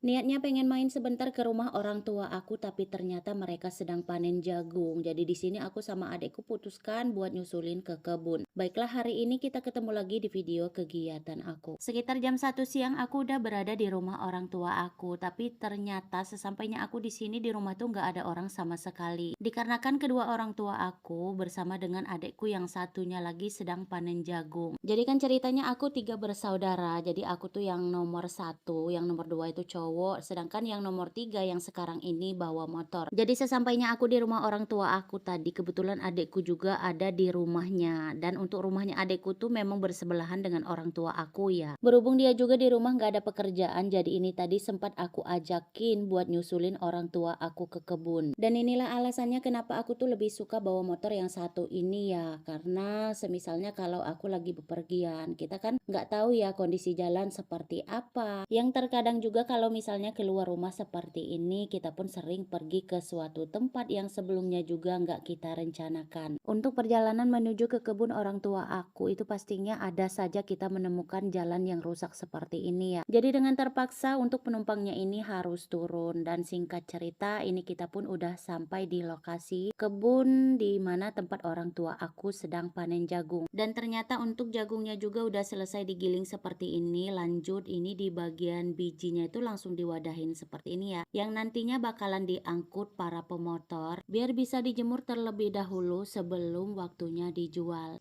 Niatnya pengen main sebentar ke rumah orang tua aku, tapi ternyata mereka sedang panen jagung. Jadi di sini aku sama adekku putuskan buat nyusulin ke kebun. Baiklah, hari ini kita ketemu lagi di video kegiatan aku. Sekitar jam 1 siang aku udah berada di rumah orang tua aku, tapi ternyata sesampainya aku di sini di rumah tuh nggak ada orang sama sekali. Dikarenakan kedua orang tua aku bersama dengan adekku yang satunya lagi sedang panen jagung. Jadi kan ceritanya aku tiga bersaudara. Jadi aku tuh yang nomor satu, yang nomor dua itu cowok, sedangkan yang nomor tiga yang sekarang ini bawa motor. Jadi sesampainya aku di rumah orang tua aku tadi, kebetulan adekku juga ada di rumahnya. Dan untuk rumahnya adekku tuh memang bersebelahan dengan orang tua aku ya. Berhubung dia juga di rumah nggak ada pekerjaan, jadi ini tadi sempat aku ajakin buat nyusulin orang tua aku ke kebun. Dan inilah alasannya kenapa aku tuh lebih suka bawa motor yang satu ini ya. Karena semisalnya kalau aku lagi bepergian, kita kan nggak tahu ya kondisi jalan seperti apa. Yang terkadang juga kalau misalnya keluar rumah seperti ini, kita pun sering pergi ke suatu tempat yang sebelumnya juga nggak kita rencanakan. Untuk perjalanan menuju ke kebun orang tua aku, itu pastinya ada saja kita menemukan jalan yang rusak seperti ini ya. Jadi dengan terpaksa untuk penumpangnya ini harus turun, dan singkat cerita ini kita pun udah sampai di lokasi kebun di mana tempat orang tua aku sedang panen jagung. Dan ternyata untuk jagungnya juga udah selesai digiling seperti ini. Lanjut ini di bagian bijinya itu langsung diwadahin seperti ini ya. Yang nantinya bakalan diangkut para pemotor biar bisa dijemur terlebih dahulu sebelum waktunya dijual.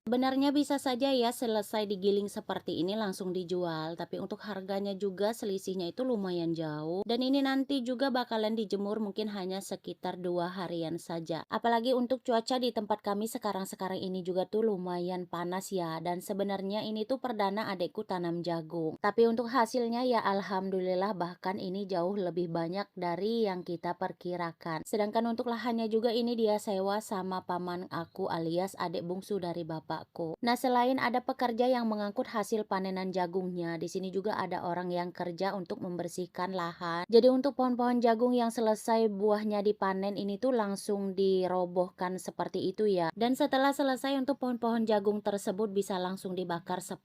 Sebenarnya bisa saja ya selesai digiling seperti ini langsung dijual, tapi untuk harganya juga selisihnya itu lumayan jauh. Dan ini nanti juga bakalan dijemur mungkin hanya sekitar 2 harian saja. Apalagi untuk cuaca di tempat kami sekarang-sekarang ini juga tuh lumayan panas ya. Dan sebenarnya ini tuh perdana adekku tanam jagung. Tapi untuk hasilnya ya alhamdulillah bahkan ini jauh lebih banyak dari yang kita perkirakan. Sedangkan untuk lahannya juga ini dia sewa sama paman aku alias adik bungsu dari bapakku. Nah, selain ada pekerja yang mengangkut hasil panenan jagungnya, di sini juga ada orang yang kerja untuk membersihkan lahan. Jadi untuk pohon-pohon jagung yang selesai buahnya dipanen ini tuh langsung dirobohkan seperti itu ya. Dan setelah selesai untuk pohon-pohon jagung tersebut bisa langsung dibakar